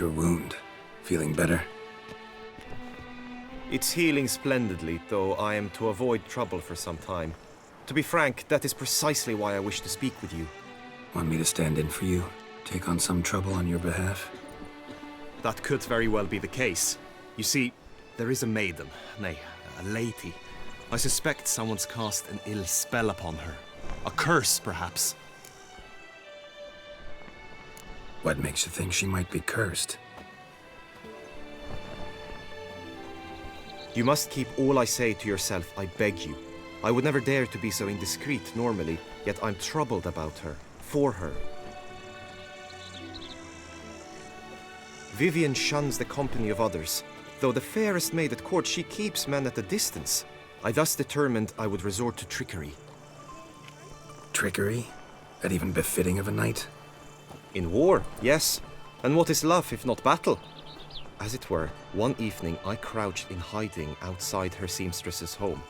Your wound. Feeling better? It's healing splendidly, though I am to avoid trouble for some time. To be frank, that is precisely why I wish to speak with you. Want me to stand in for you? Take on some trouble on your behalf? That could very well be the case. You see, there is a maiden, nay, a lady. I suspect someone's cast an ill spell upon her. A curse, perhaps. What makes you think she might be cursed? You must keep all I say to yourself, I beg you. I would never dare to be so indiscreet normally, yet I'm troubled about her, for her. Vivian shuns the company of others. Though the fairest maid at court, she keeps men at a distance. I thus determined I would resort to trickery. Trickery? That even befitting of a knight? In war, yes. And what is love if not battle? As it were, one evening I crouched in hiding outside her seamstress's home.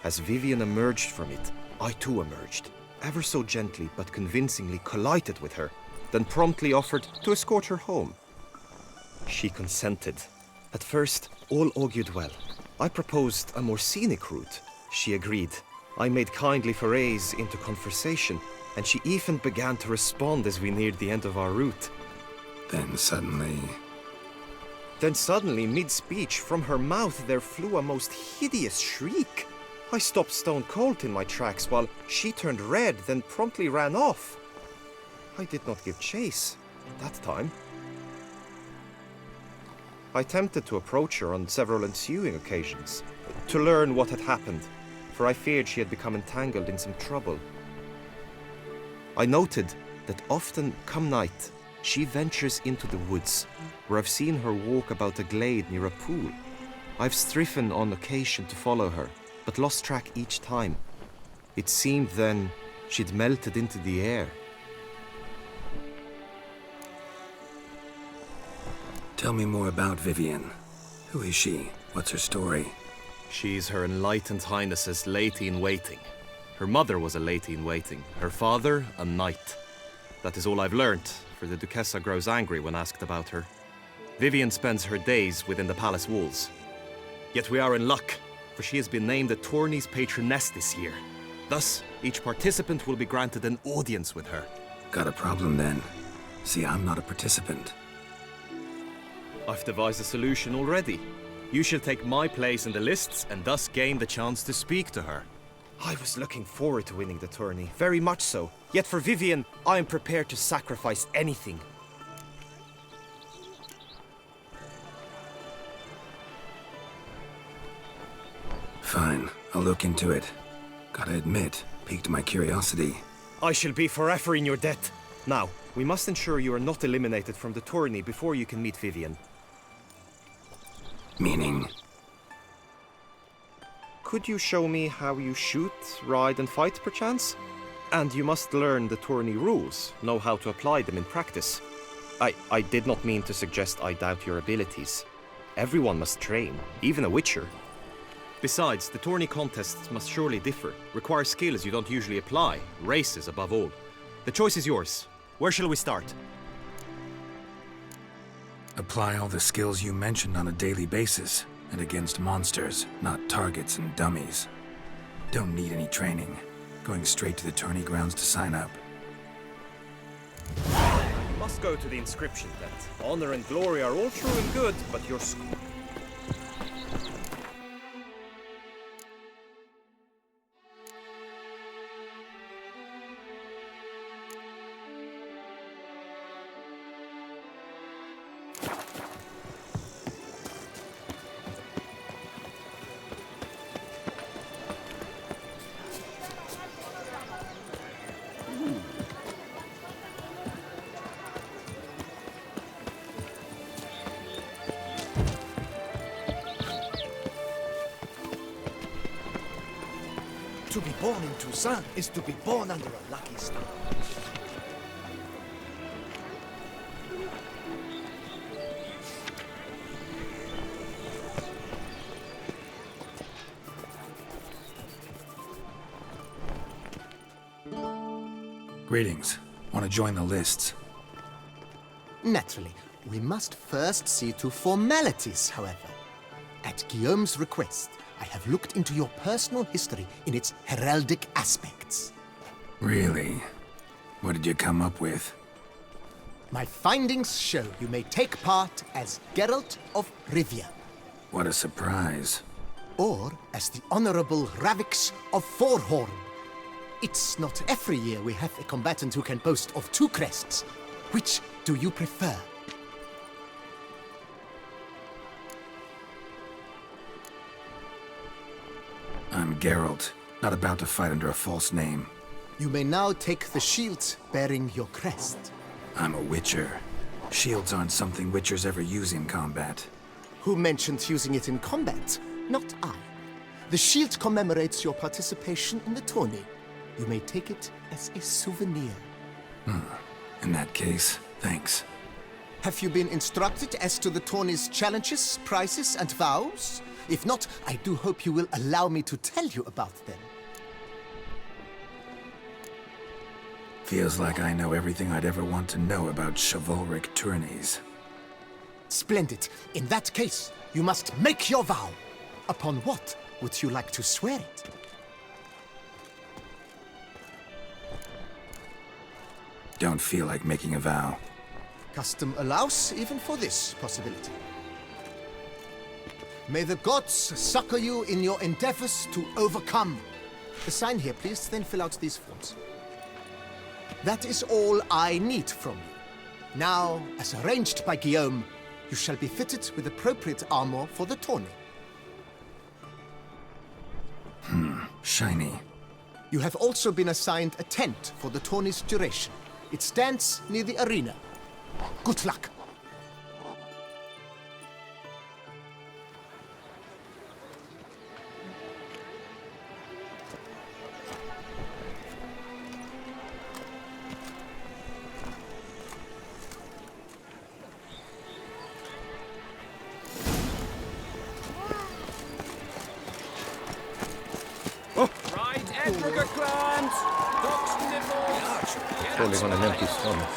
As Vivian emerged from it, I too emerged, ever so gently but convincingly collided with her, then promptly offered to escort her home. She consented. At first, all augured well. I proposed a more scenic route. She agreed. I made kindly forays into conversation, and she even began to respond as we neared the end of our route. Then suddenly, mid-speech, from her mouth there flew a most hideous shriek. I stopped stone cold in my tracks while she turned red, then promptly ran off. I did not give chase that time. I attempted to approach her on several ensuing occasions, to learn what had happened, for I feared she had become entangled in some trouble. I noted that often, come night, she ventures into the woods, where I've seen her walk about a glade near a pool. I've striven on occasion to follow her, but lost track each time. It seemed then she'd melted into the air. tell me more about Vivian. Who is she? What's her story? She's Her Enlightened Highness's lady-in-waiting. Her mother was a lady-in-waiting, her father a knight. That is all I've learned, for the Duchessa grows angry when asked about her. Vivian spends her days within the palace walls. Yet we are in luck, for she has been named the tourney's patroness this year. Thus, each participant will be granted an audience with her. Got a problem then. See, I'm not a participant. I've devised a solution already. You shall take my place in the lists and thus gain the chance to speak to her. I was looking forward to winning the tourney, very much so. Yet for Vivian, I am prepared to sacrifice anything. Fine, I'll look into it. Gotta admit, piqued my curiosity. I shall be forever in your debt. Now, we must ensure you are not eliminated from the tourney before you can meet Vivian. Meaning? Could you show me how you shoot, ride and fight, perchance? And you must learn the tourney rules, know how to apply them in practice. I did not mean to suggest I doubt your abilities. Everyone must train, even a witcher. Besides, the tourney contests must surely differ, require skills you don't usually apply, races above all. The choice is yours. Where shall we start? Apply all the skills you mentioned on a daily basis, and against monsters, not targets and dummies. Don't need any training. Going straight to the tourney grounds to sign up. You must go to the inscription tent. Honor and glory are all true and good, but your school... To be born in Toussaint is to be born under a lucky star. Greetings. Want to join the lists? Naturally. We must first see to formalities, however. At Guillaume's request, I have looked into your personal history in its heraldic aspects. Really? What did you come up with? My findings show you may take part as Geralt of Rivia, What a surprise. or as the Honorable Ravix of Forhorn. It's not every year we have a combatant who can boast of 2 crests. Which do you prefer? I'm Geralt, not about to fight under a false name. You may now take the shield bearing your crest. I'm a witcher. Shields aren't something witchers ever use in combat. Who mentioned using it in combat? Not I. The shield commemorates your participation in the tourney. You may take it as a souvenir. In that case, thanks. Have you been instructed as to the tourney's challenges, prizes, and vows? If not, I do hope you will allow me to tell you about them. Feels like I know everything I'd ever want to know about chivalric tourneys. Splendid. In that case, you must make your vow. Upon what would you like to swear it? Don't feel like making a vow. Custom allows even for this possibility. May the gods succor you in your endeavors to overcome. Sign here, please, then fill out these forms. That is all I need from you. Now, as arranged by Guillaume, you shall be fitted with appropriate armor for the tourney. Shiny. You have also been assigned a tent for the tourney's duration. It stands near the arena. Good luck. Surely on an empty stomach.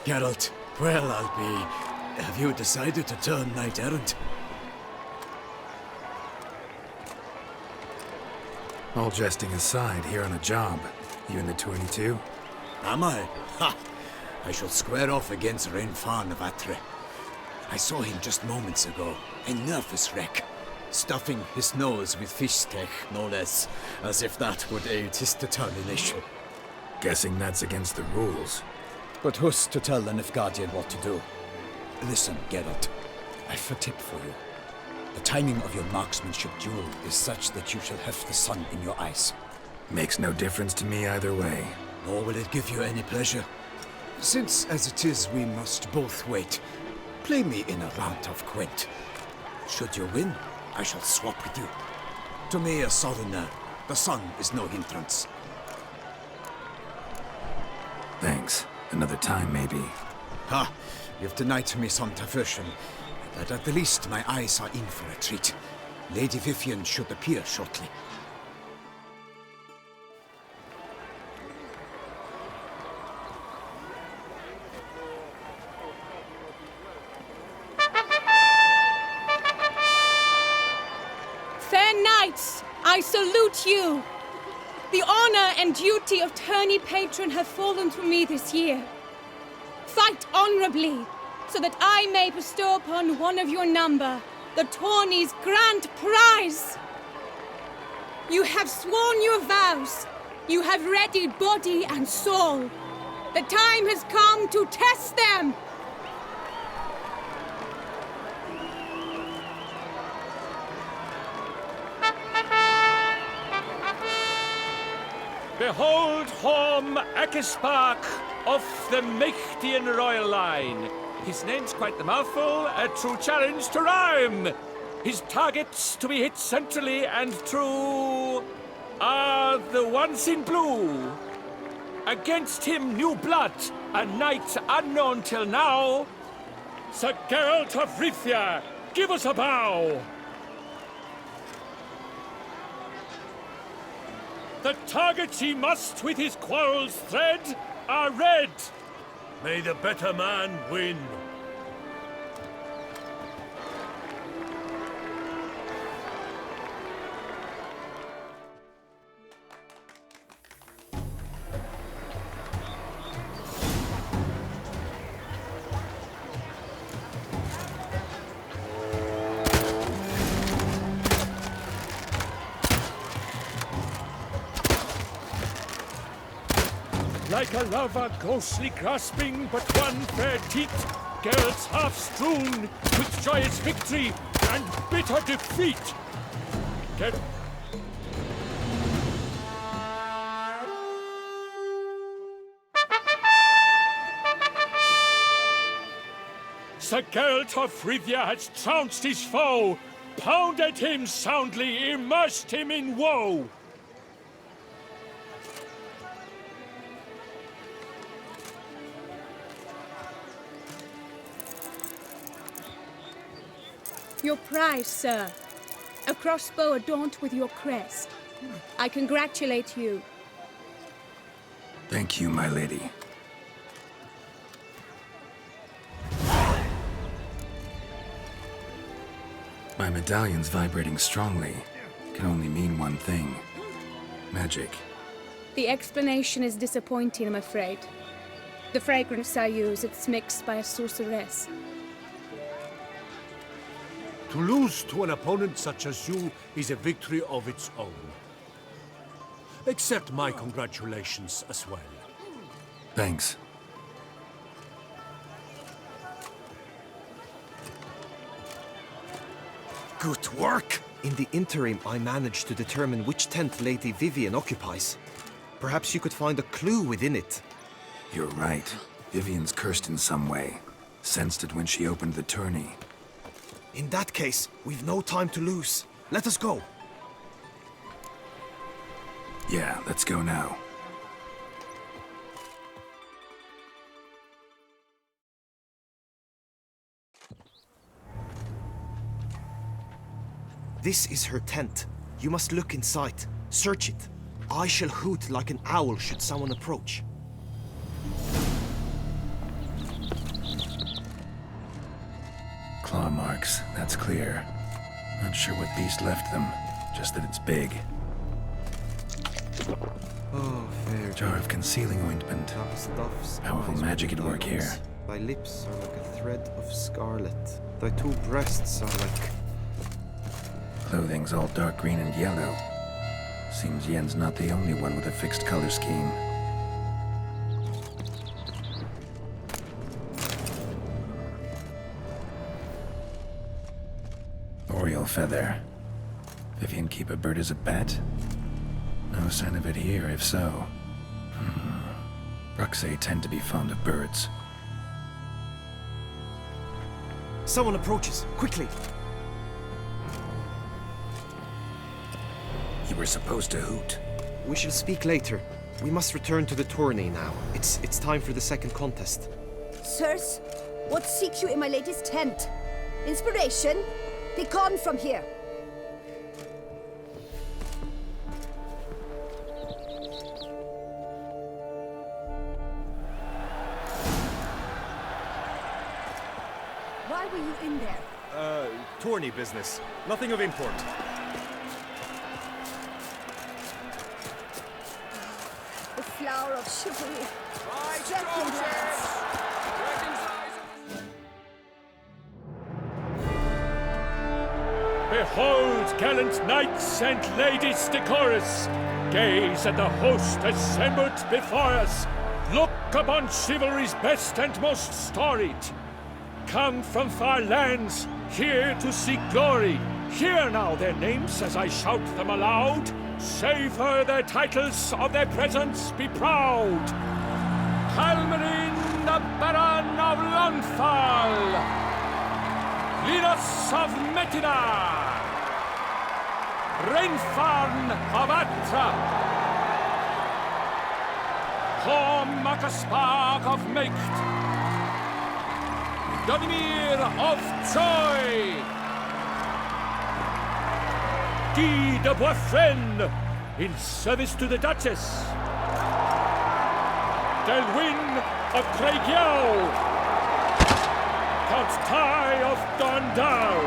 Geralt, well, I'll be... Have you decided to turn knight-errant? All jesting aside, here on a job. You in the tourney too? Am I? Ha! I shall square off against Renfan of Atre. I saw him just moments ago, a nervous wreck, stuffing his nose with fish steak, no less, as if that would aid his determination. Guessing that's against the rules. But who's to tell the Nilfgaardian what to do? Listen, Geralt, I've a tip for you. The timing of your marksmanship duel is such that you shall have the sun in your eyes. Makes no difference to me either way. Nor will it give you any pleasure. Since, as it is, we must both wait, play me in a round of Gwent. Should you win, I shall swap with you. To me, a southerner, the sun is no hindrance. Thanks. Another time, maybe. Ha! You've denied me some diversion, but at the least my eyes are in for a treat. Lady Vivian should appear shortly. Fair knights, I salute you. The honor and duty of tourney patron have fallen to me this year. Fight honorably, so that I may bestow upon one of your number the tourney's grand prize. You have sworn your vows. You have readied body and soul. The time has come to test them. Behold Horm Akispark of the Mechtian royal line. His name's quite the mouthful, a true challenge to rhyme. His targets to be hit centrally and true are the ones in blue. Against him new blood, a knight unknown till now. Sir Geralt of Rivia, give us a bow. The targets he must with his quarrels thread are red. May the better man win. Like a lover ghostly grasping but one fair teat, girls half strewn with joyous victory and bitter defeat. Get Sir Geralt of Rivia has trounced his foe, pounded him soundly, immersed him in woe. Your prize, sir. A crossbow adorned with your crest. I congratulate you. Thank you, my lady. My medallion's vibrating strongly. Can only mean one thing. Magic. The explanation is disappointing, I'm afraid. The fragrance I use, it's mixed by a sorceress. To lose to an opponent such as you is a victory of its own. Accept my congratulations as well. Thanks. Good work! In the interim, I managed to determine which tent Lady Vivian occupies. Perhaps you could find a clue within it. You're right. Vivian's cursed in some way. Sensed it when she opened the tourney. In that case, we've no time to lose. Let us go. Yeah, let's go now. This is her tent. You must look inside. Search it. I shall hoot like an owl should someone approach. Claw marks, that's clear. Not sure what beast left them, just that it's big. Oh, fair Jar of concealing ointment. Powerful magic at work here. Thy lips are like a thread of scarlet. Thy two breasts are like... Clothing's all dark green and yellow. Seems Yen's not the only one with a fixed color scheme. Oriole feather. Vivian keep a bird as a pet? No sign of it here, if so. Bruxay tend to be fond of birds. Someone approaches. Quickly! You were supposed to hoot. We shall speak later. We must return to the tourney now. It's time for the second contest. Sirs, what seeks you in my lady's tent? Inspiration? Be gone from here! Why were you in there? Tourney business. Nothing of import. The flower of chivalry. Striking glance. Behold, gallant knights and ladies decorous! Gaze at the host assembled before us! Look upon chivalry's best and most storied! Come from far lands, here to seek glory! Hear now their names as I shout them aloud! Savor their titles, of their presence be proud! Halmarin, the Baron of Lonfal! Linus of Metina! Reinfarn of Atra! Macaspark of Meicht! Donimir of Troy! Guy de Boisfren! in service to the Duchess. Delwyn of Craigyow, Count Ty of Dondal,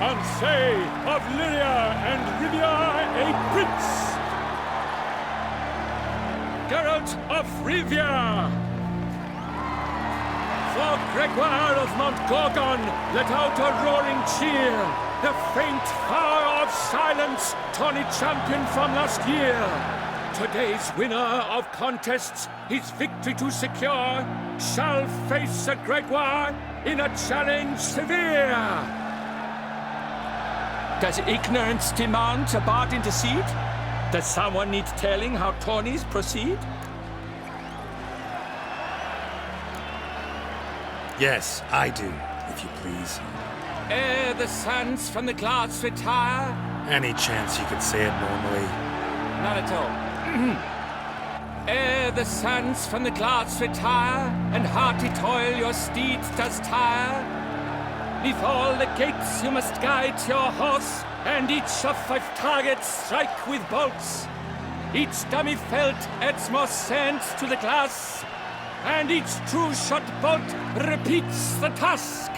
Ansay of Lyria and Rivia a prince, Geralt of Rivia. For Gregoire of Mount Gorgon, let out a roaring cheer, the faint fire of silence, tawny champion from last year. Today's winner of contests, his victory to secure, shall face Sir Gregoire in a challenge severe. Does ignorance demand a bard intercede? Does someone need telling how tourneys proceed? Yes, I do, if you please. Ere the suns from the clouds retire? Any chance you could say it normally? Not at all. Ere the suns from the clouds retire, and hearty toil your steed does tire, neath all the gates you must guide your horse, and each of 5 targets strike with bolts. Each dummy felt adds more sand to the glass, and each true shot bolt repeats the task.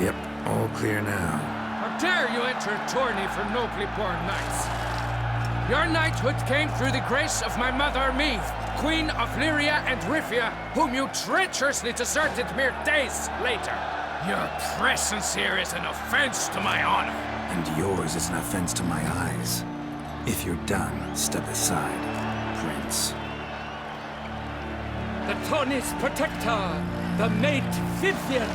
Yep, all clear now. How dare you enter a tourney for nobly born knights? Your knighthood came through the grace of my mother Meath, Queen of Lyria and Rivia, whom you treacherously deserted mere days later. Your presence here is an offense to my honor. And yours is an offense to my eyes. If you're done, step aside, Prince. The tourney's protector, the maid Vivian,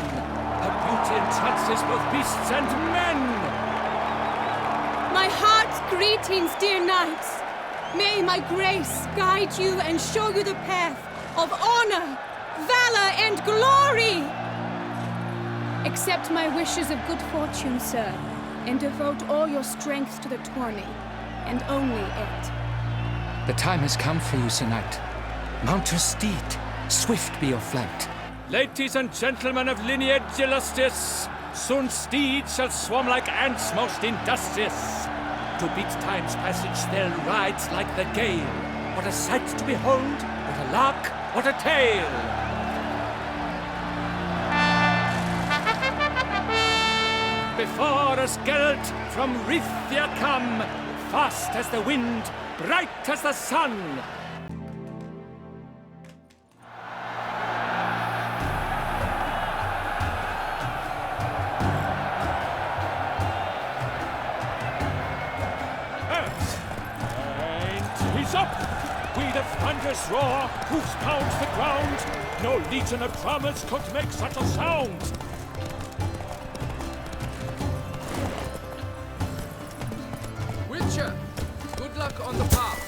her beauty entrances both beasts and men. My heart's greetings, dear knights. May my grace guide you and show you the path of honor, valor, and glory. Accept my wishes of good fortune, sir, and devote all your strength to the tourney, and only it. The time has come for you, Sir Knight. Mount your steed. Swift be your flight. Ladies and gentlemen of lineage illustrious, soon steeds shall swarm like ants most industrious. To beat time's passage they'll ride like the gale. What a sight to behold, what a lark, what a tale! Before us Geralt from Rithia come, fast as the wind, bright as the sun. With a thunderous roar, hoofs pound the ground. No legion of drummers could make such a sound. Witcher, good luck on the path.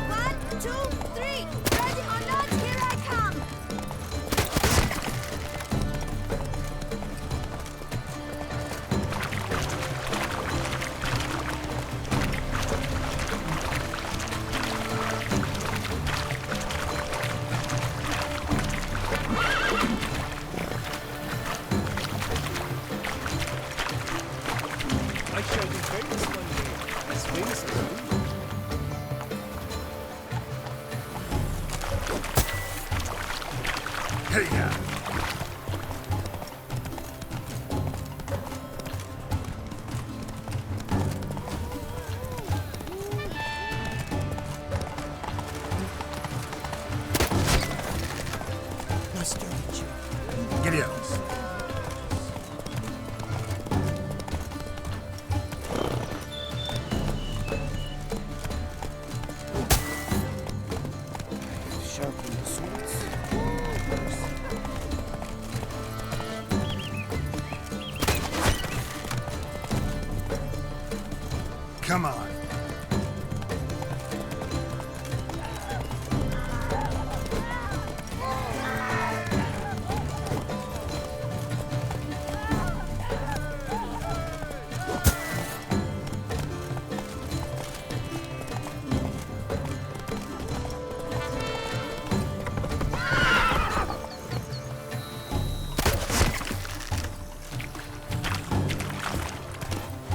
1, 2, 3. Ready or not, here I come. I shall be famous one day, as famous as you. Hey-ya! Nice to meet you. Giddy up. Sharpen the swords. Come on.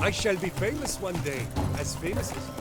I shall be famous one day, as famous as you.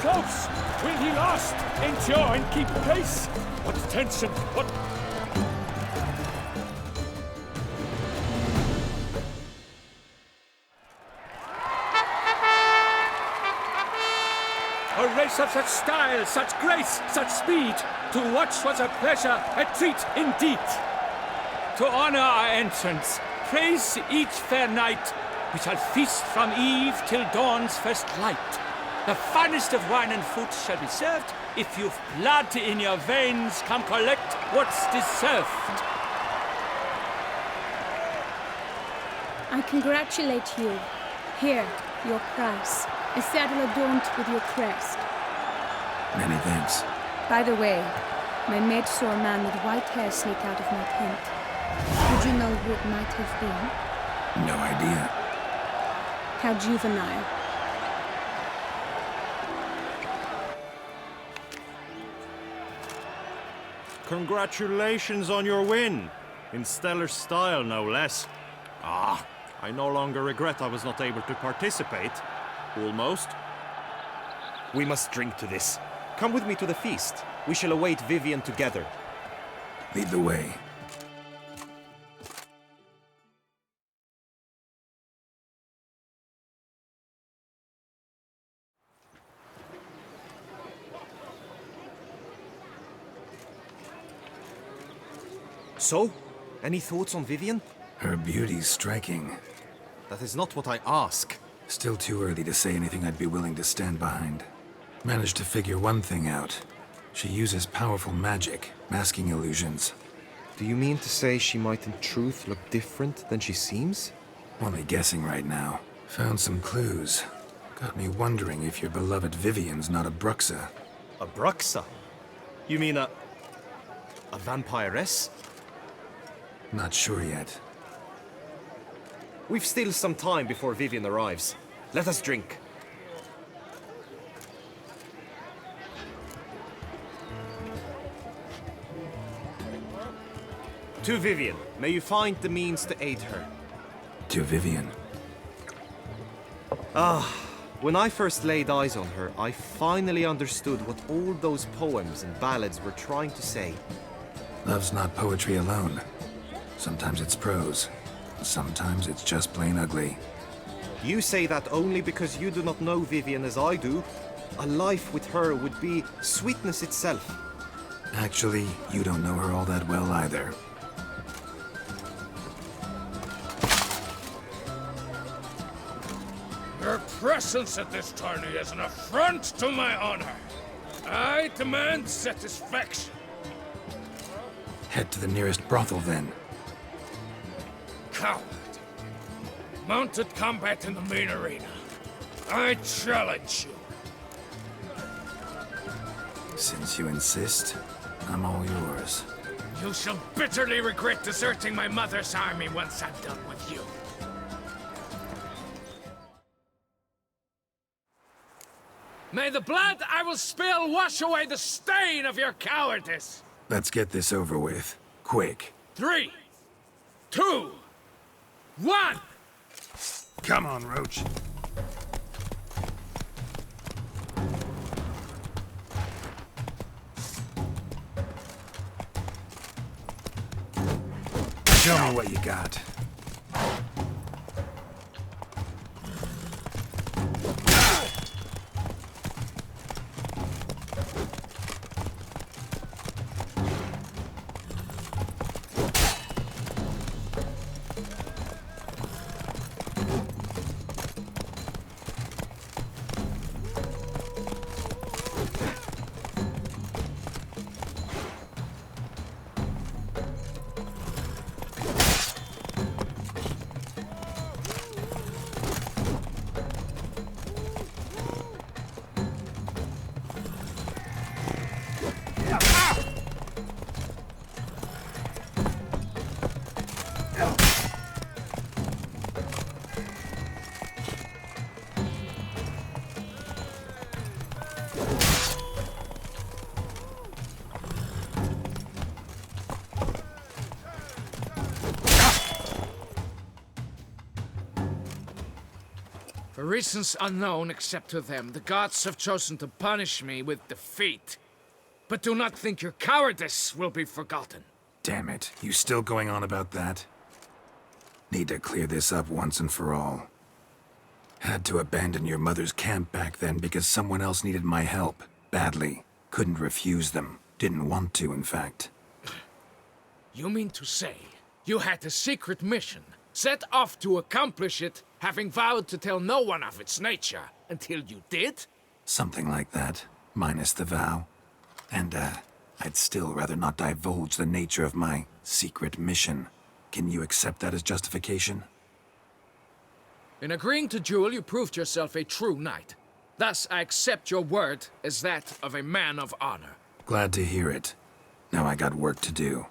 Close! Will he last? Endure and keep pace? What tension? What... A race of such style, such grace, such speed. To watch was a pleasure, a treat indeed. To honor our entrance, praise each fair knight. We shall feast from eve till dawn's first light. The finest of wine and food shall be served. If you've blood in your veins, come collect what's deserved. I congratulate you. Here, your prize. A saddle adorned with your crest. Many thanks. By the way, my mate saw a man with white hair sneak out of my tent. Would you know who it might have been? No idea. How juvenile. Congratulations on your win. In stellar style, no less. Ah, I no longer regret I was not able to participate. Almost. We must drink to this. Come with me to the feast. We shall await Vivian together. Lead the way. So, any thoughts on Vivian? Her beauty's striking. That is not what I ask. Still too early to say anything I'd be willing to stand behind. Managed to figure one thing out. She uses powerful magic, masking illusions. Do you mean to say she might in truth look different than she seems? Only guessing right now. Found some clues. Got me wondering if your beloved Vivian's not a Bruxa. A Bruxa? You mean a vampiress? Not sure yet. We've still some time before Vivian arrives. Let us drink. To Vivian, may you find the means to aid her. To Vivian. When I first laid eyes on her, I finally understood what all those poems and ballads were trying to say. Love's not poetry alone. Sometimes it's prose. Sometimes it's just plain ugly. You say that only because you do not know Vivian as I do. A life with her would be sweetness itself. Actually, you don't know her all that well either. Your presence at this tourney is an affront to my honor. I demand satisfaction. Head to the nearest brothel, then. Coward. Mounted combat in the main arena. I challenge you. Since you insist, I'm all yours. You shall bitterly regret deserting my mother's army once I'm done with you. May the blood I will spill wash away the stain of your cowardice! Let's get this over with. Quick. 3, 2, 1! Come on, Roach. Show me what you got. For reasons unknown except to them, the gods have chosen to punish me with defeat. But do not think your cowardice will be forgotten. Damn it, you still going on about that? Need to clear this up once and for all. Had to abandon your mother's camp back then because someone else needed my help. Badly. Couldn't refuse them. Didn't want to, in fact. You mean to say you had a secret mission, set off to accomplish it, having vowed to tell no one of its nature, until you did? Something like that, minus the vow. And, I'd still rather not divulge the nature of my secret mission. Can you accept that as justification? In agreeing to duel, you proved yourself a true knight. Thus, I accept your word as that of a man of honor. Glad to hear it. Now I got work to do.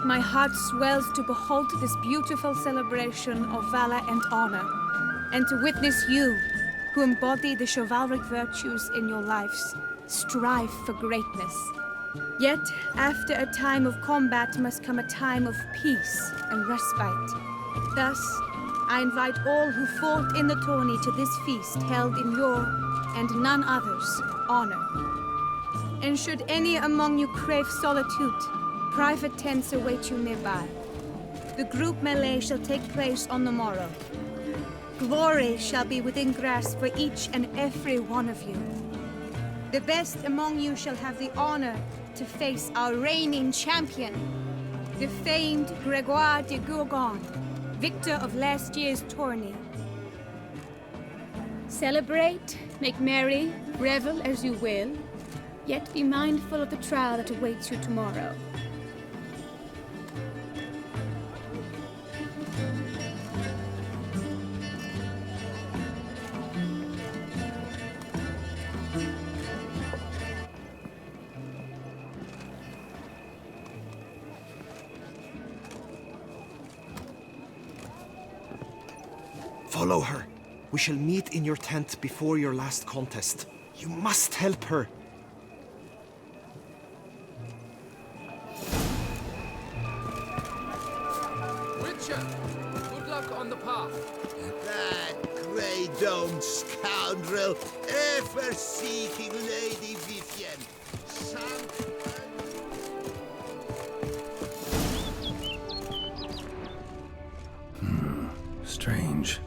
My heart swells to behold this beautiful celebration of valor and honor, and to witness you, who embody the chivalric virtues in your lives, strive for greatness. Yet, after a time of combat must come a time of peace and respite. Thus, I invite all who fought in the tourney to this feast held in your, and none other's, honor. And should any among you crave solitude, private tents await you nearby. The group melee shall take place on the morrow. Glory shall be within grasp for each and every one of you. The best among you shall have the honor to face our reigning champion, the famed Gregoire de Gourgon, victor of last year's tourney. Celebrate, make merry, revel as you will, yet be mindful of the trial that awaits you tomorrow. Follow her. We shall meet in your tent before your last contest. You must help her. Witcher, good luck on the path. That grey-domed scoundrel, ever seeking Lady Vivienne. Strange.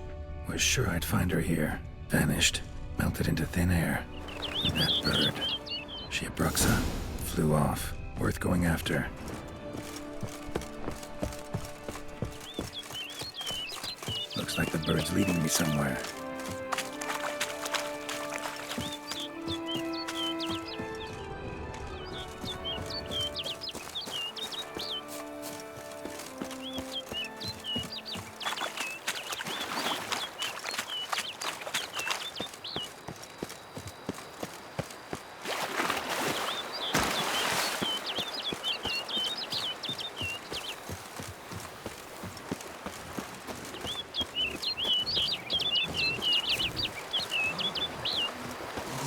Was sure I'd find her here. Vanished. Melted into thin air. That bird. She a Bruxa? Flew off. Worth going after. Looks like the bird's leading me somewhere.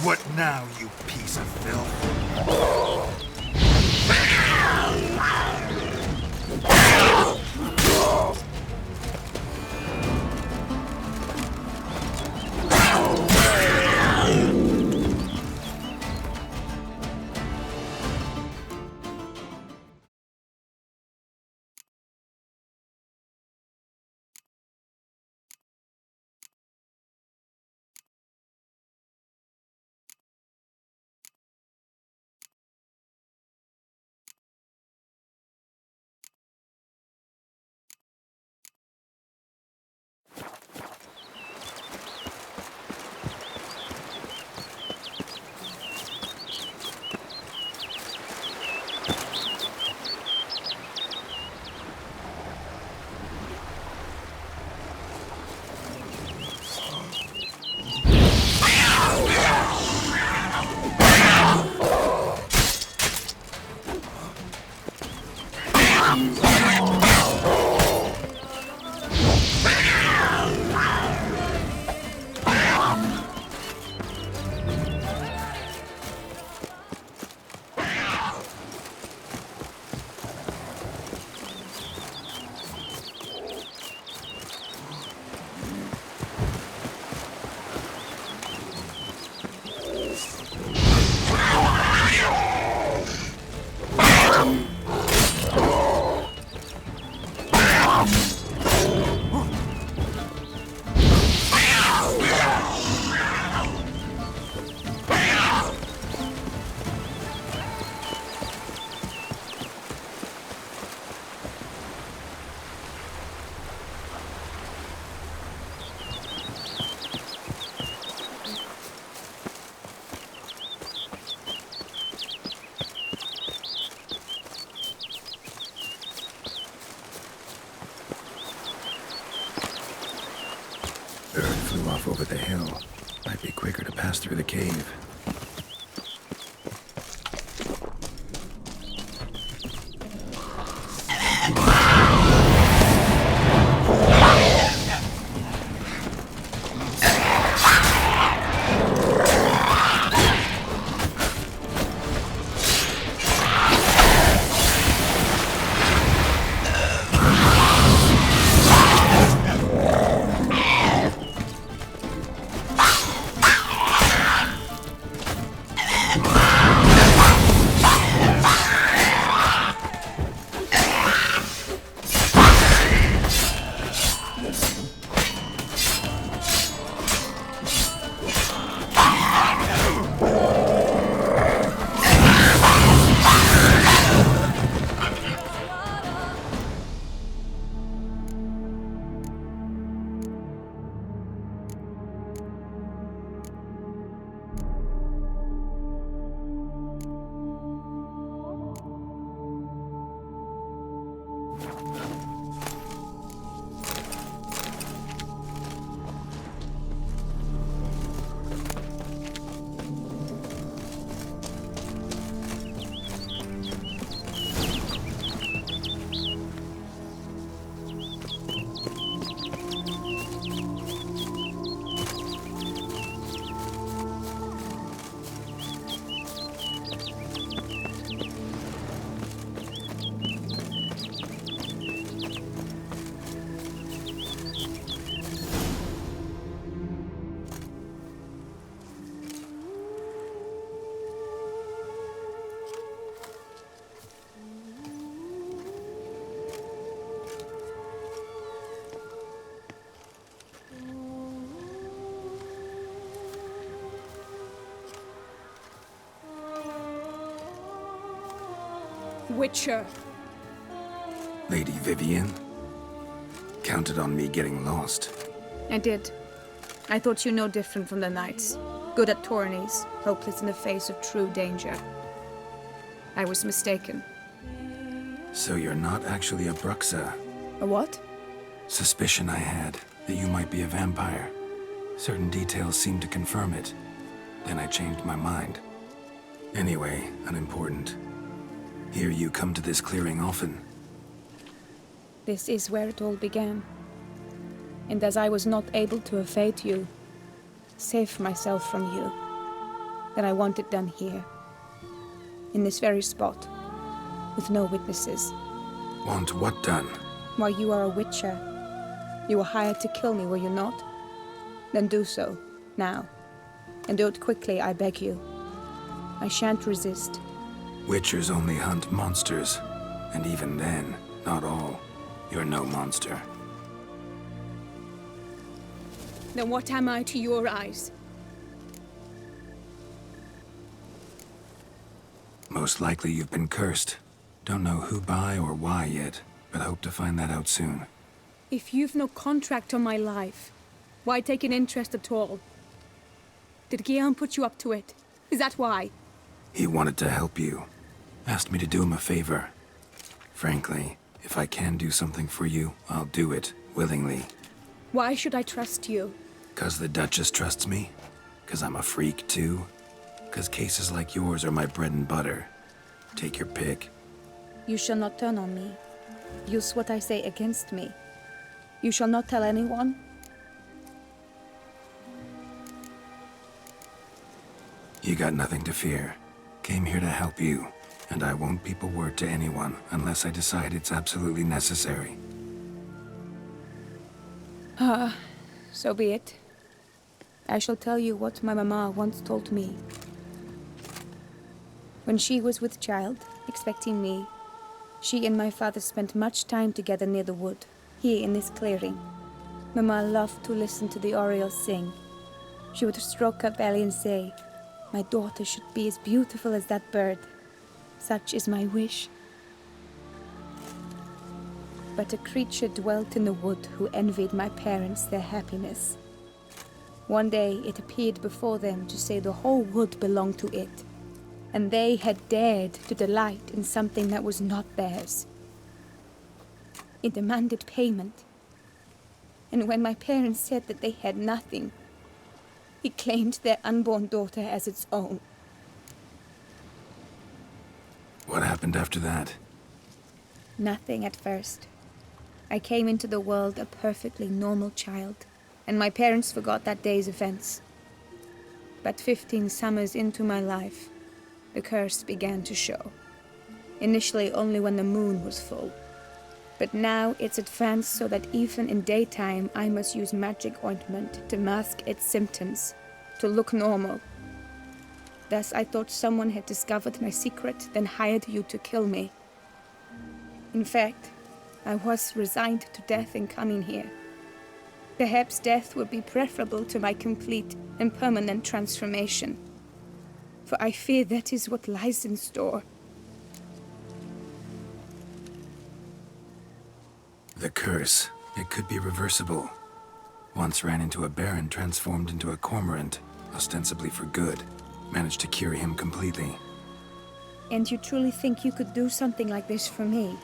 What now, you piece of filth? Flew off over the hill. Might be quicker to pass through the cave. Witcher. Lady Vivian? Counted on me getting lost. I did. I thought you no different from the knights. Good at tourneys, hopeless in the face of true danger. I was mistaken. So you're not actually a Bruxa? A what? Suspicion I had, that you might be a vampire. Certain details seemed to confirm it. Then I changed my mind. Anyway, unimportant. Here you come to this clearing often. This is where it all began. And as I was not able to evade you, save myself from you, that I want it done here. In this very spot. With no witnesses. Want what done? Why, you are a witcher. You were hired to kill me, were you not? Then do so, now. And do it quickly, I beg you. I shan't resist. Witchers only hunt monsters. And even then, not all. You're no monster. Then what am I to your eyes? Most likely you've been cursed. Don't know who by or why yet, but hope to find that out soon. If you've no contract on my life, why take an interest at all? Did Guillaume put you up to it? Is that why? He wanted to help you. Asked me to do him a favor. Frankly, if I can do something for you, I'll do it, willingly. Why should I trust you? 'Cause the Duchess trusts me? 'Cause I'm a freak, too? 'Cause cases like yours are my bread and butter. Take your pick. You shall not turn on me. Use what I say against me. You shall not tell anyone? You got nothing to fear. Came here to help you, and I won't peep a word to anyone unless I decide it's absolutely necessary. So be it. I shall tell you what my mama once told me. When she was with child, expecting me, she and my father spent much time together near the wood, here in this clearing. Mama loved to listen to the orioles sing. She would stroke her belly and say, "My daughter should be as beautiful as that bird. Such is my wish." But a creature dwelt in the wood who envied my parents their happiness. One day it appeared before them to say the whole wood belonged to it, and they had dared to delight in something that was not theirs. It demanded payment, and when my parents said that they had nothing, it claimed their unborn daughter as its own. What happened after that? Nothing at first. I came into the world a perfectly normal child, and my parents forgot that day's events. But 15 summers into my life, the curse began to show. Initially only when the moon was full. But now it's advanced so that even in daytime I must use magic ointment to mask its symptoms, to look normal. Thus I thought someone had discovered my secret, then hired you to kill me. In fact, I was resigned to death in coming here. Perhaps death would be preferable to my complete and permanent transformation. For I fear that is what lies in store. The curse. It could be reversible. Once ran into a baron transformed into a cormorant, ostensibly for good. Managed to cure him completely. And you truly think you could do something like this for me?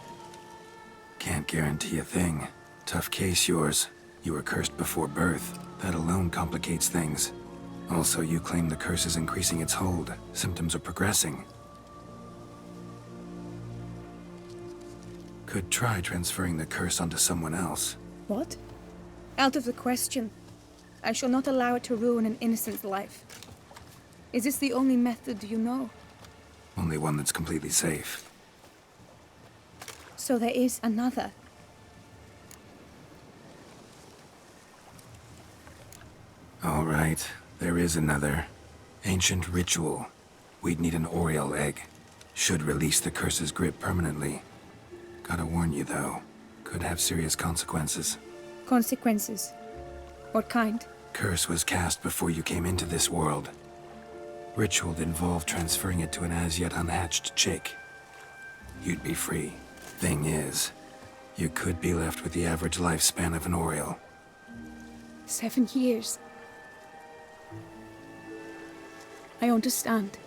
Can't guarantee a thing. Tough case, yours. You were cursed before birth. That alone complicates things. Also, you claim the curse is increasing its hold. Symptoms are progressing. Could try transferring the curse onto someone else. What? Out of the question. I shall not allow it to ruin an innocent's life. Is this the only method you know? Only one that's completely safe. So there is another. All right, there is another. Ancient ritual. We'd need an Oriole egg. Should release the curse's grip permanently. Gotta warn you, though. Could have serious consequences. Consequences? What kind? Curse was cast before you came into this world. Ritual involved transferring it to an as-yet unhatched chick. You'd be free. Thing is, you could be left with the average lifespan of an Oriole. 7 years. I understand.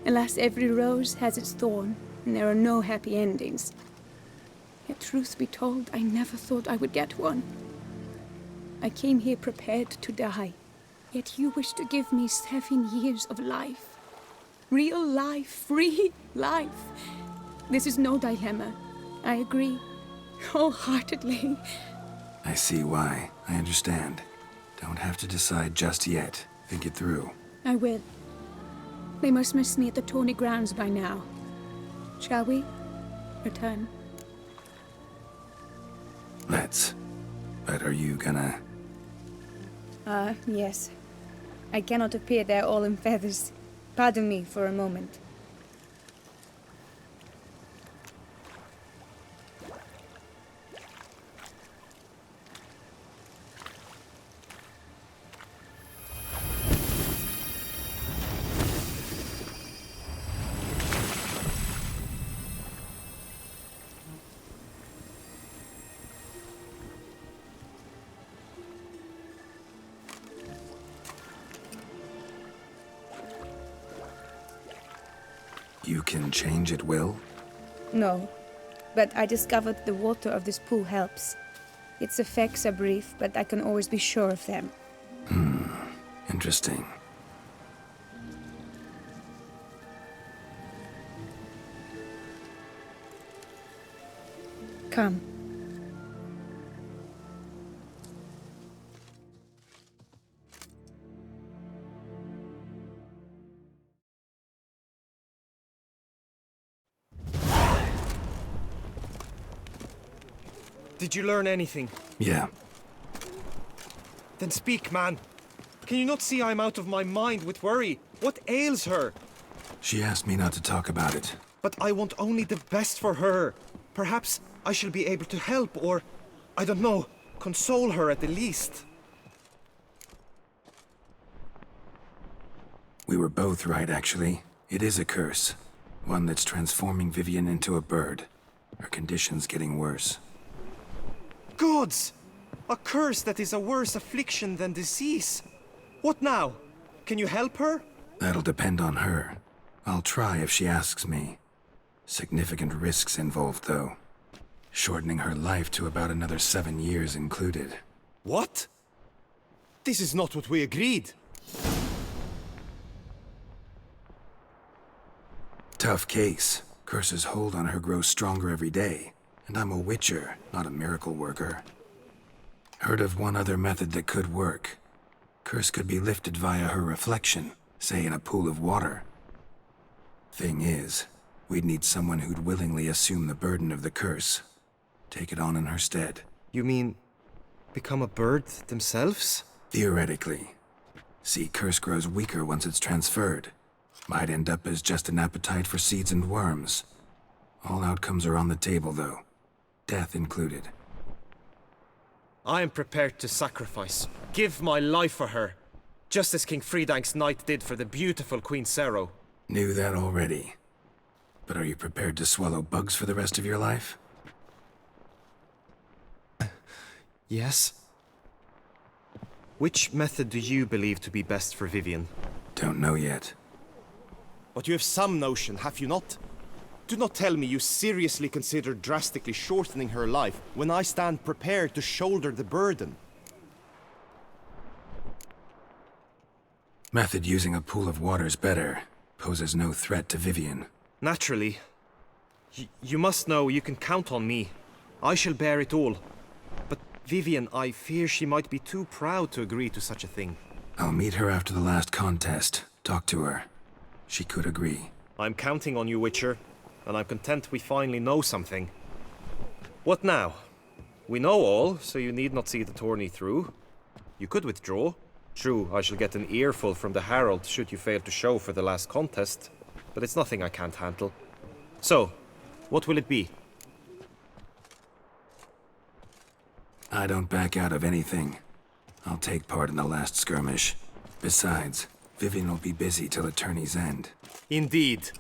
Alas, every rose has its thorn, and there are no happy endings. Yet truth be told, I never thought I would get one. I came here prepared to die, yet you wish to give me 7 years of life. Real life, free life. This is no dilemma. I agree, wholeheartedly. I see why. I understand. Don't have to decide just yet. Think it through. I will. They must miss me at the Tawny grounds by now. Shall we return? Let's. But are you gonna... Yes. I cannot appear there all in feathers. Pardon me for a moment. You can change at will? No, but I discovered the water of this pool helps. Its effects are brief, but I can always be sure of them. Interesting. Come. Did you learn anything? Yeah. Then speak, man. Can you not see I'm out of my mind with worry? What ails her? She asked me not to talk about it. But I want only the best for her. Perhaps I shall be able to help or, I don't know, console her at the least. We were both right, actually. It is a curse. One that's transforming Vivian into a bird. Her condition's getting worse. Gods! A curse that is a worse affliction than disease. What now? Can you help her? That'll depend on her. I'll try if she asks me. Significant risks involved, though. Shortening her life to about another 7 years included. What? This is not what we agreed. Tough case. Curse's hold on her grows stronger every day. And I'm a witcher, not a miracle worker. Heard of one other method that could work. Curse could be lifted via her reflection, say in a pool of water. Thing is, we'd need someone who'd willingly assume the burden of the curse. Take it on in her stead. You mean, become a bird themselves? Theoretically. See, curse grows weaker once it's transferred. Might end up as just an appetite for seeds and worms. All outcomes are on the table, though. Death included. I am prepared to sacrifice. Give my life for her. Just as King Fridank's knight did for the beautiful Queen Sero. Knew that already. But are you prepared to swallow bugs for the rest of your life? Yes. Which method do you believe to be best for Vivian? Don't know yet. But you have some notion, have you not? Do not tell me you seriously consider drastically shortening her life when I stand prepared to shoulder the burden. Method using a pool of water's better. Poses no threat to Vivian. Naturally. You must know you can count on me. I shall bear it all. But Vivian, I fear she might be too proud to agree to such a thing. I'll meet her after the last contest. Talk to her. She could agree. I'm counting on you, Witcher. And I'm content we finally know something. What now? We know all, so you need not see the tourney through. You could withdraw. True, I shall get an earful from the Herald should you fail to show for the last contest, but it's nothing I can't handle. So, what will it be? I don't back out of anything. I'll take part in the last skirmish. Besides, Vivian will be busy till the tourney's end. Indeed.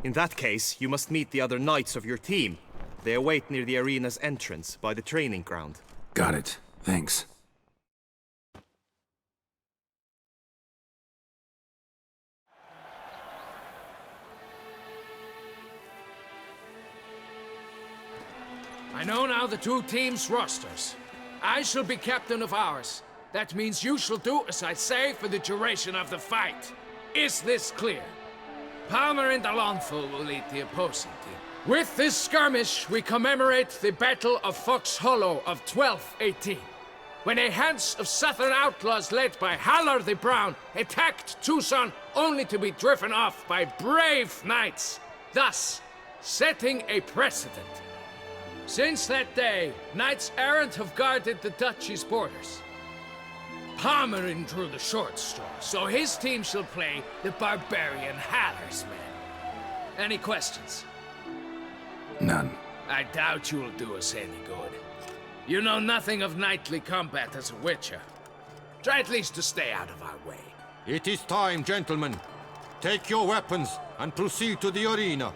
In that case, you must meet the other knights of your team. They await near the arena's entrance, by the training ground. Got it. Thanks. I know now the two teams' rosters. I shall be captain of ours. That means you shall do as I say for the duration of the fight. Is this clear? Palmer and Alonful will lead the opposing team. With this skirmish, we commemorate the Battle of Fox Hollow of 1218. when a hands of southern outlaws led by Halar the Brown attacked Tucson only to be driven off by brave knights, thus setting a precedent. Since that day, knights errant have guarded the duchy's borders. Palmerin drew the short straw, so his team shall play the barbarian Halar's men. Any questions? None. I doubt you'll do us any good. You know nothing of knightly combat as a witcher. Try at least to stay out of our way. It is time, gentlemen. Take your weapons and proceed to the arena.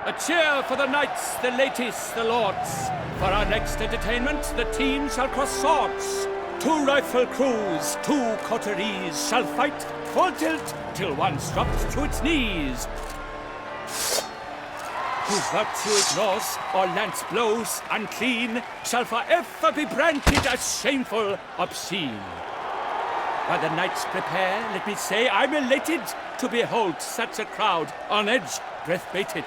A cheer for the knights, the ladies, the lords. For our next entertainment, the team shall cross swords. 2 rifle crews, 2 coteries shall fight full tilt till one's dropped to its knees. Who virtue ignores or lance blows unclean shall forever be branded as shameful, obscene. While the knights prepare, let me say I'm elated to behold such a crowd on edge, breath-baited.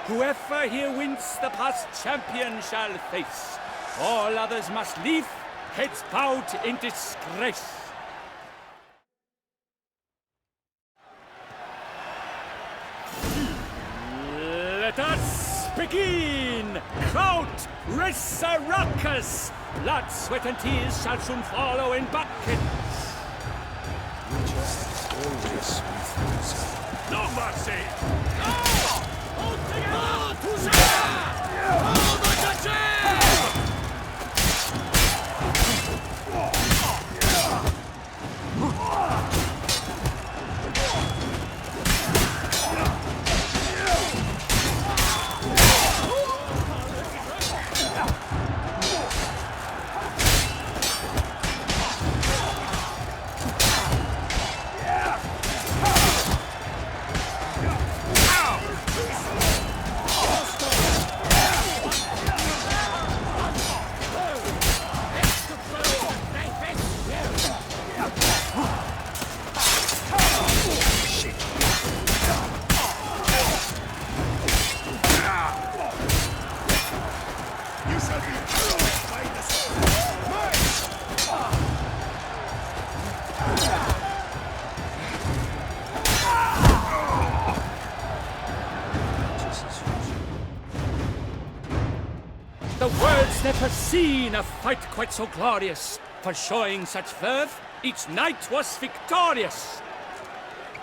Whoever here wins the past champion shall face. All others must leave, heads bowed in disgrace. Let us begin! Crowd, raise a ruckus! Blood, sweat, and tears shall soon follow in buckets. Always with No mercy! The world's never seen a fight quite so glorious. For showing such verve, each knight was victorious.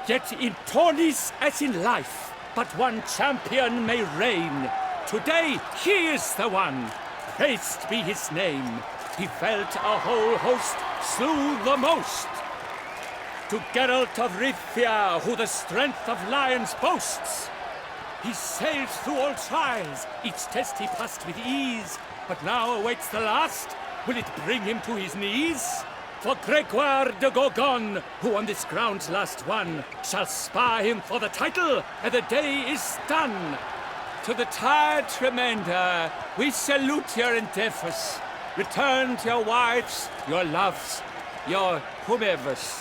Yet in tourneys as in life, but one champion may reign. Today, he is the one. Praised be his name. He felt a whole host, slew the most. To Geralt of Rivia, who the strength of lions boasts, he sailed through all trials, each test he passed with ease. But now awaits the last. Will it bring him to his knees? For Gregoire de Gorgon, who on this ground last won, shall spar him for the title, and the day is done. To the tired remainder, we salute your endeavors. Return to your wives, your loves, your whomevers.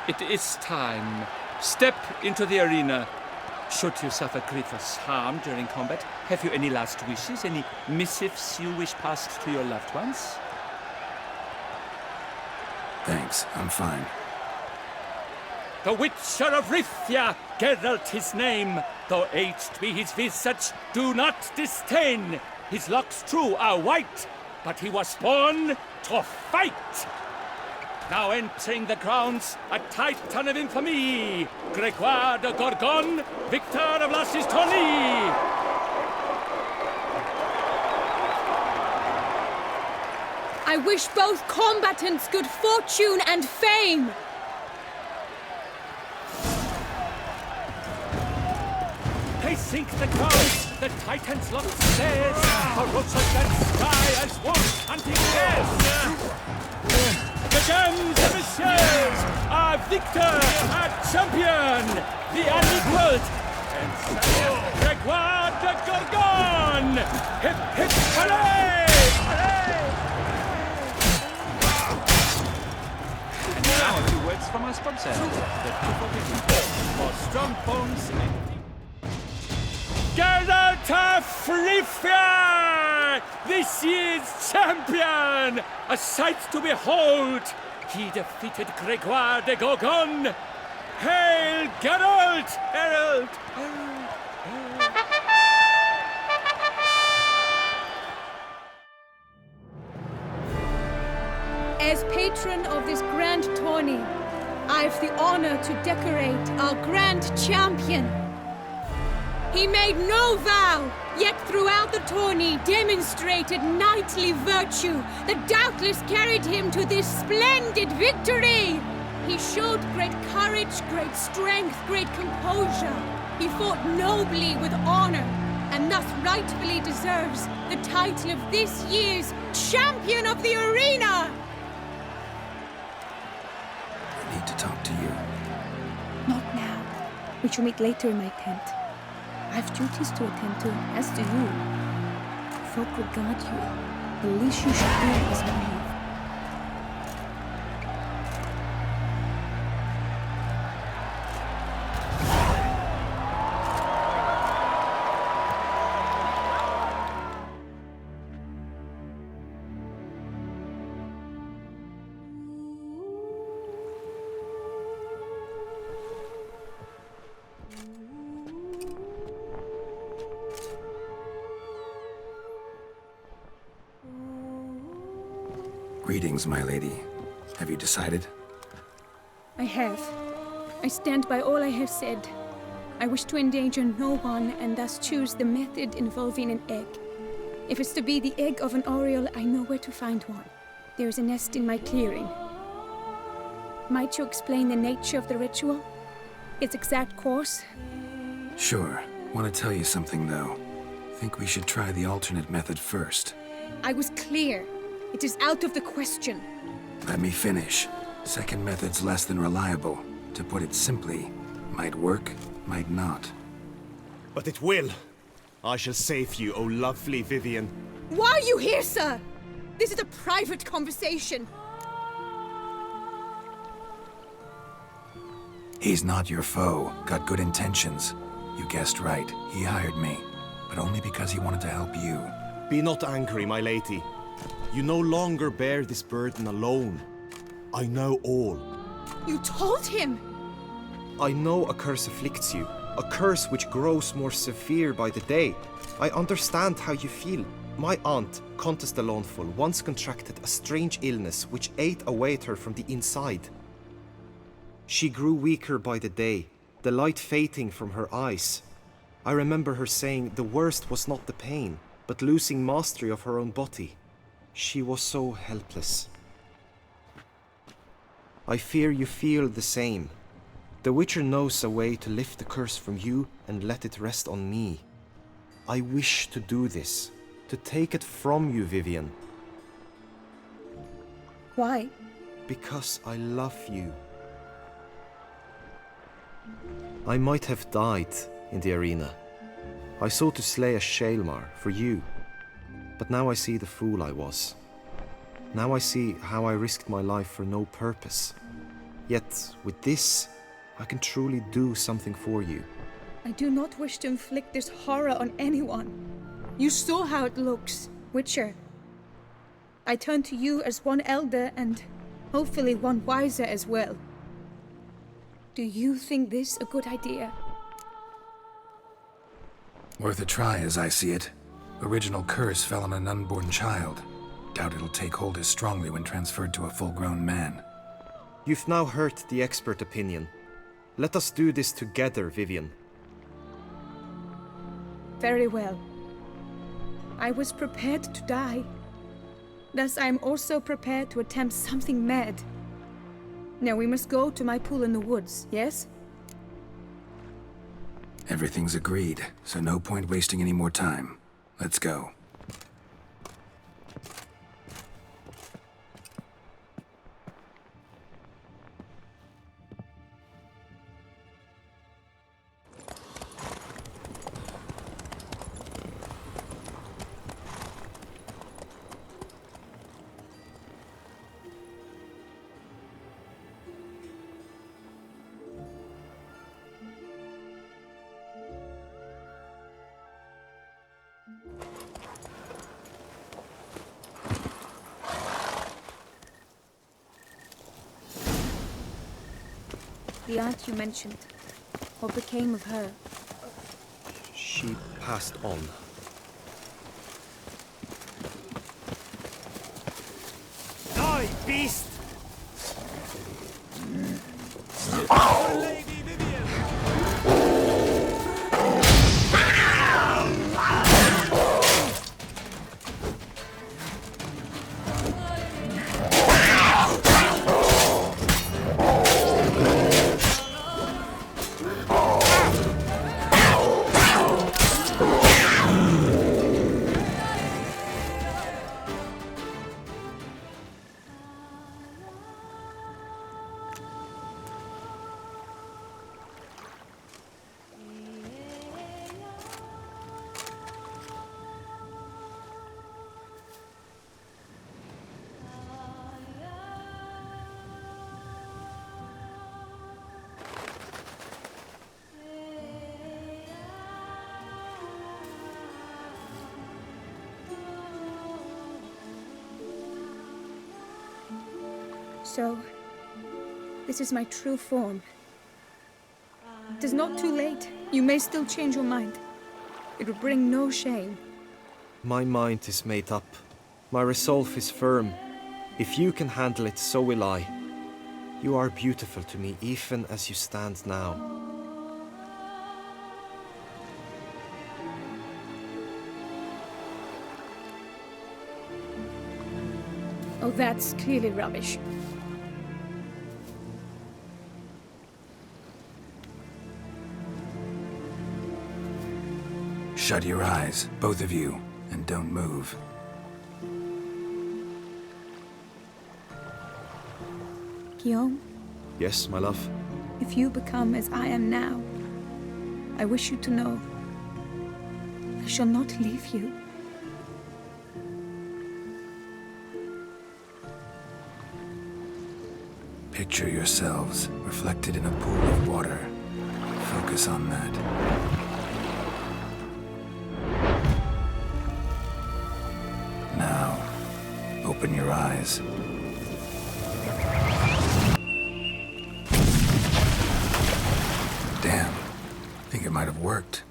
It is time. Step into the arena. Should you suffer grievous harm during combat, have you any last wishes? Any missives you wish passed to your loved ones? Thanks, I'm fine. The Witcher of Rivia, Geralt his name. Though aged be his visage, do not disdain. His locks true are white, but he was born to fight. Now entering the grounds, a titan of infamy, Gregoire de Gorgon, victor of Lasses tourney. I wish both combatants good fortune and fame. They sink the ground, the Titan's locked stairs, ferocious and sky as wolves hunting bears. The gems of his shares, our victor, our champion, the unequaled, and Gregoire de Gorgon! Hip, hip, hooray! And now a few words from our sponsor, the for strong bones and... Geralt of Rivia! This year's champion! A sight to behold! He defeated Gregoire de Gorgon! Hail Geralt! Herald! As patron of this grand tourney, I've the honor to decorate our grand champion. He made no vow, yet throughout the tourney demonstrated knightly virtue that doubtless carried him to this splendid victory. He showed great courage, great strength, great composure. He fought nobly with honor, and thus rightfully deserves the title of this year's Champion of the Arena! I need to talk to you. Not now. We shall meet later in my tent. I have duties to attend to, as do you. Folk regard you. The least you should do is behave. Greetings, my lady. Have you decided? I have. I stand by all I have said. I wish to endanger no one and thus choose the method involving an egg. If it's to be the egg of an oriole, I know where to find one. There is a nest in my clearing. Might you explain the nature of the ritual? Its exact course? Sure. Want to tell you something, though. Think we should try the alternate method first. I was clear. It is out of the question. Let me finish. Second method's less than reliable. To put it simply, might work, might not. But it will. I shall save you, O lovely Vivian. Why are you here, sir? This is a private conversation. He's not your foe. Got good intentions. You guessed right. He hired me. But only because he wanted to help you. Be not angry, my lady. You no longer bear this burden alone. I know all. You told him! I know a curse afflicts you. A curse which grows more severe by the day. I understand how you feel. My aunt, Countess de Lawnful, once contracted a strange illness which ate away at her from the inside. She grew weaker by the day, the light fading from her eyes. I remember her saying the worst was not the pain, but losing mastery of her own body. She was so helpless. I fear you feel the same. The Witcher knows a way to lift the curse from you and let it rest on me. I wish to do this, to take it from you, Vivian. Why? Because I love you. I might have died in the arena. I sought to slay a Shaelmar for you. But now I see the fool I was. Now I see how I risked my life for no purpose. Yet, with this, I can truly do something for you. I do not wish to inflict this horror on anyone. You saw how it looks, Witcher. I turn to you as one elder and hopefully one wiser as well. Do you think this a good idea? Worth a try, as I see it. Original curse fell on an unborn child. Doubt it'll take hold as strongly when transferred to a full-grown man. You've now heard the expert opinion. Let us do this together, Vivian. Very well. I was prepared to die. Thus I am also prepared to attempt something mad. Now we must go to my pool in the woods, yes? Everything's agreed, so no point wasting any more time. Let's go. The aunt you mentioned. What became of her? She passed on. Die, beast! Lady Vivian! So, this is my true form. It is not too late. You may still change your mind. It will bring no shame. My mind is made up. My resolve is firm. If you can handle it, so will I. You are beautiful to me, even as you stand now. Oh, that's clearly rubbish. Shut your eyes, both of you, and don't move. Guillaume, Yes, my love? if you become as I am now, I wish you to know I shall not leave you. Picture yourselves reflected in a pool of water. Focus on that. Now, open your eyes. Damn, think it might have worked.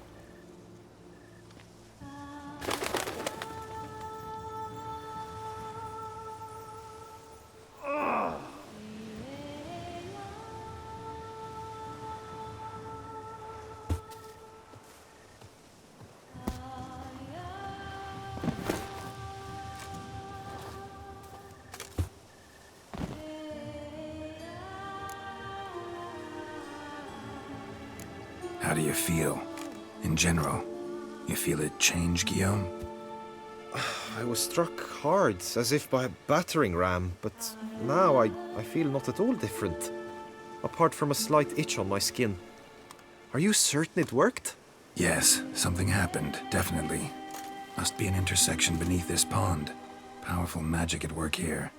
How do you feel? In general, you feel it change, Guillaume? I was struck hard, as if by a battering ram, but now I feel not at all different. Apart from a slight itch on my skin. Are you certain it worked? Yes, something happened, definitely. Must be an intersection beneath this pond. Powerful magic at work here.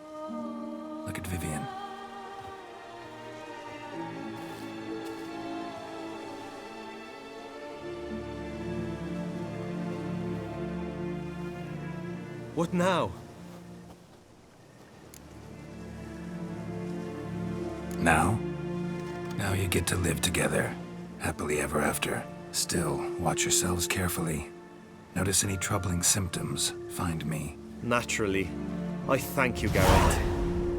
Look at Vivian. What now? Now? Now you get to live together. Happily ever after. Still, watch yourselves carefully. Notice any troubling symptoms, find me. Naturally. I thank you, Garrett.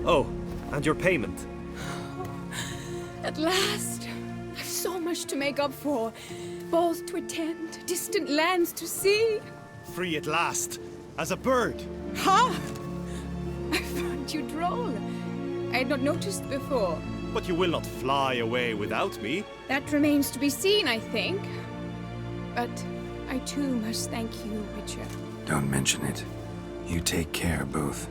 Oh, and your payment. At last! I've so much to make up for. Balls to attend, distant lands to see. Free at last, as a bird. Ha! I found you droll. I had not noticed before. But you will not fly away without me. That remains to be seen, I think. But I too must thank you, Witcher. Don't mention it. You take care, both.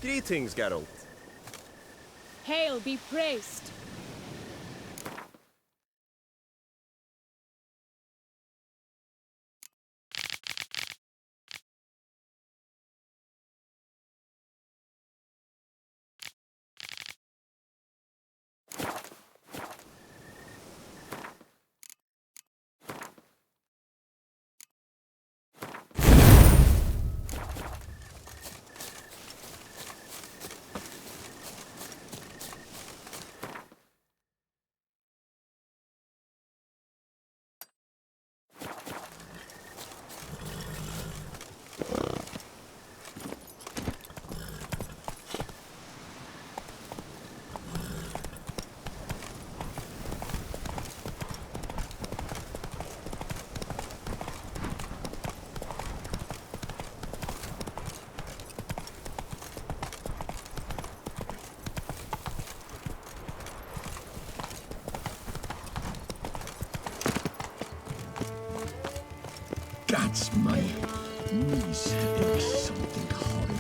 Greetings, Geralt. Hail be praised. That's my knees ache something horrible.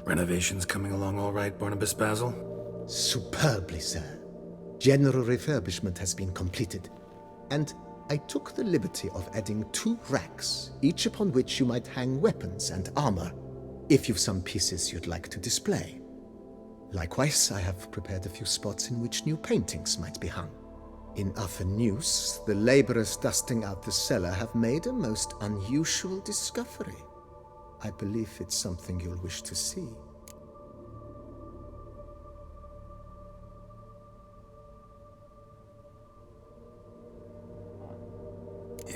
Renovations coming along all right, Barnabas Basil? Superbly, sir. General refurbishment has been completed, and I took the liberty of adding 2 racks, each upon which you might hang weapons and armor, if you've some pieces you'd like to display. Likewise, I have prepared a few spots in which new paintings might be hung. In other news, the laborers dusting out the cellar have made a most unusual discovery. I believe it's something you'll wish to see.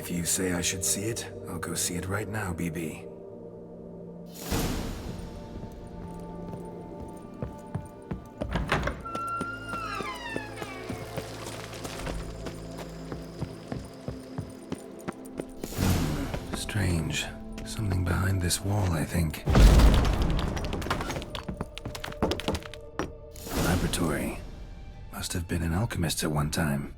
If you say I should see it, I'll go see it right now, BB. Strange. Something behind this wall, I think. A laboratory. Must have been an alchemist at one time.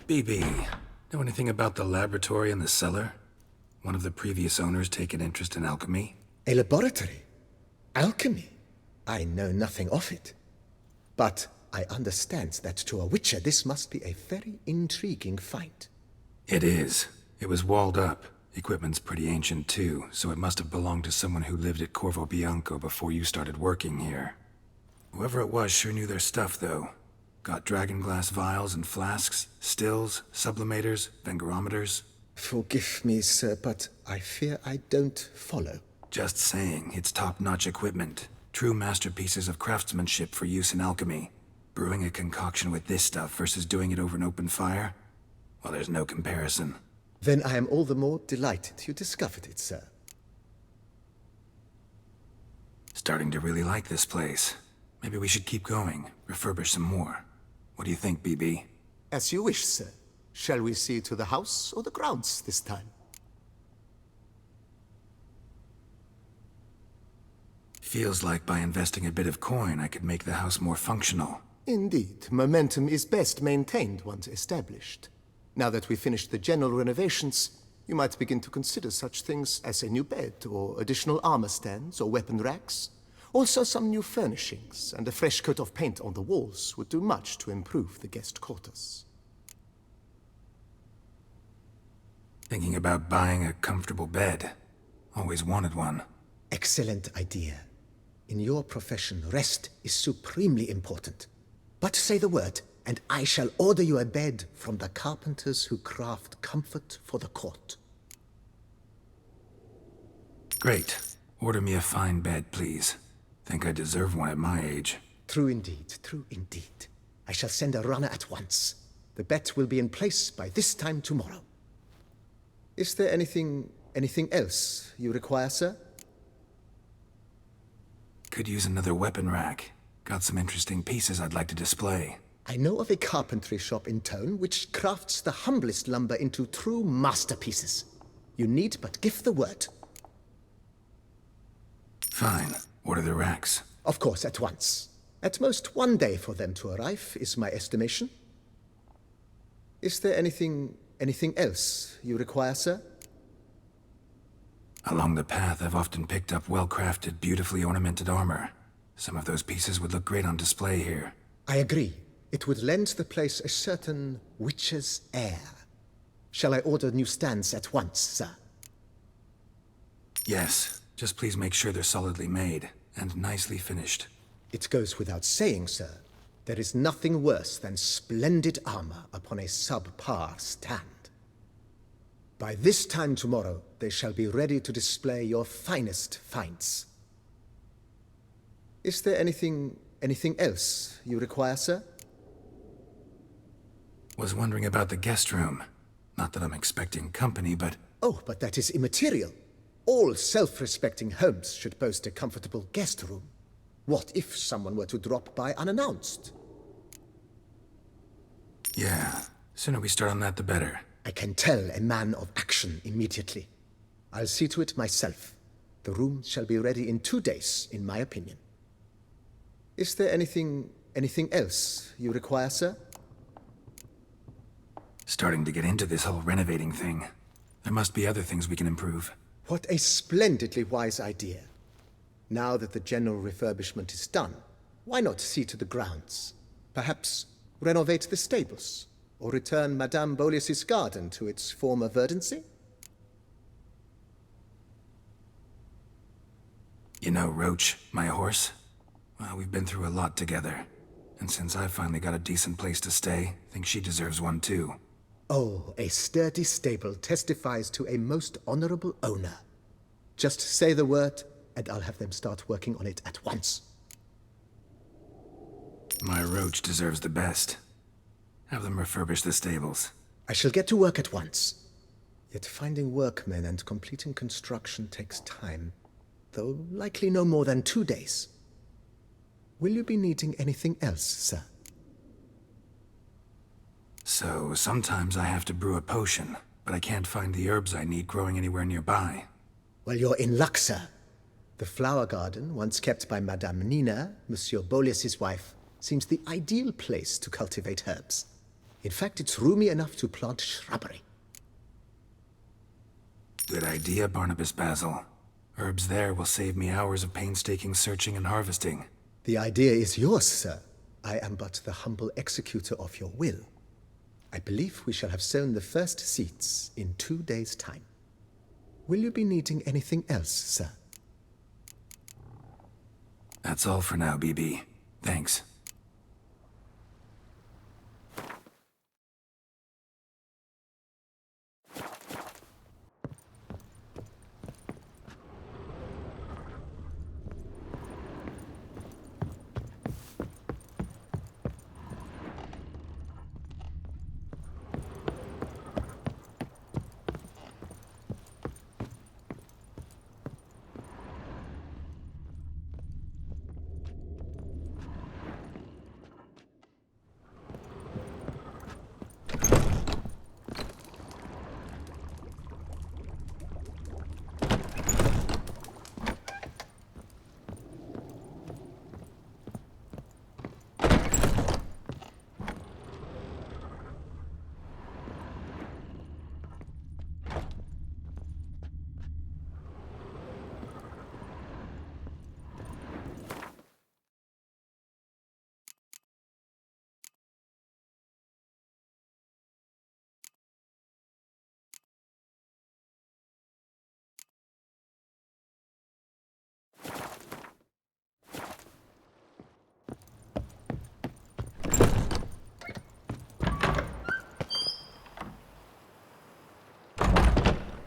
BB, know anything about the laboratory in the cellar? One of the previous owners take an interest in alchemy? A laboratory? Alchemy? I know nothing of it. But I understand that to a witcher this must be a very intriguing find. It is. It was walled up. Equipment's pretty ancient too, so it must have belonged to someone who lived at Corvo Bianco before you started working here. Whoever it was sure knew their stuff, though. Got dragonglass vials and flasks, stills, sublimators, vengerometers. Forgive me, sir, but I fear I don't follow. Just saying, it's top-notch equipment. True masterpieces of craftsmanship for use in alchemy. Brewing a concoction with this stuff versus doing it over an open fire? Well, there's no comparison. Then I am all the more delighted you discovered it, sir. Starting to really like this place. Maybe we should keep going, refurbish some more. What do you think, BB? As you wish, sir. Shall we see to the house or the grounds this time? Feels like by investing a bit of coin, I could make the house more functional. Indeed, momentum is best maintained once established. Now that we've finished the general renovations, you might begin to consider such things as a new bed, or additional armor stands, or weapon racks. Also, some new furnishings and a fresh coat of paint on the walls would do much to improve the guest quarters. Thinking about buying a comfortable bed. Always wanted one. Excellent idea. In your profession, rest is supremely important. But say the word, and I shall order you a bed from the carpenters who craft comfort for the court. Great. Order me a fine bed, please. Think I deserve one at my age. True indeed, true indeed. I shall send a runner at once. The bet will be in place by this time tomorrow. Is there anything else you require, sir? Could use another weapon rack. Got some interesting pieces I'd like to display. I know of a carpentry shop in town which crafts the humblest lumber into true masterpieces. You need but give the word. Fine. Order the racks. Of course, at once. At most 1 day for them to arrive, is my estimation. Is there anything else you require, sir? Along the path, I've often picked up well-crafted, beautifully ornamented armor. Some of those pieces would look great on display here. I agree. It would lend the place a certain witch's air. Shall I order new stands at once, sir? Yes. Just please make sure they're solidly made and nicely finished. It goes without saying, sir. There is nothing worse than splendid armor upon a subpar stand. By this time tomorrow, they shall be ready to display your finest finds. Is there anything else you require, sir? Was wondering about the guest room. Not that I'm expecting company, but... Oh, but that is immaterial. All self-respecting homes should boast a comfortable guest room. What if someone were to drop by unannounced? Yeah, sooner we start on that the better. I can tell a man of action immediately. I'll see to it myself. The room shall be ready in 2 days, in my opinion. Is there anything else you require, sir? Starting to get into this whole renovating thing. There must be other things we can improve. What a splendidly wise idea. Now that the general refurbishment is done, why not see to the grounds? Perhaps renovate the stables, or return Madame Boleus's garden to its former verdancy? You know Roach, my horse? Well, we've been through a lot together. And since I've finally got a decent place to stay, I think she deserves one too. Oh, a sturdy stable testifies to a most honorable owner. Just say the word, and I'll have them start working on it at once. My Roach deserves the best. Have them refurbish the stables. I shall get to work at once. Yet finding workmen and completing construction takes time, though likely no more than 2 days. Will you be needing anything else, sir? So, sometimes I have to brew a potion, but I can't find the herbs I need growing anywhere nearby. Well, you're in luck, sir. The flower garden, once kept by Madame Nina, Monsieur Bolis's wife, seems the ideal place to cultivate herbs. In fact, it's roomy enough to plant shrubbery. Good idea, Barnabas Basil. Herbs there will save me hours of painstaking searching and harvesting. The idea is yours, sir. I am but the humble executor of your will. I believe we shall have sown the first seeds in 2 days' time. Will you be needing anything else, sir? That's all for now, BB. Thanks.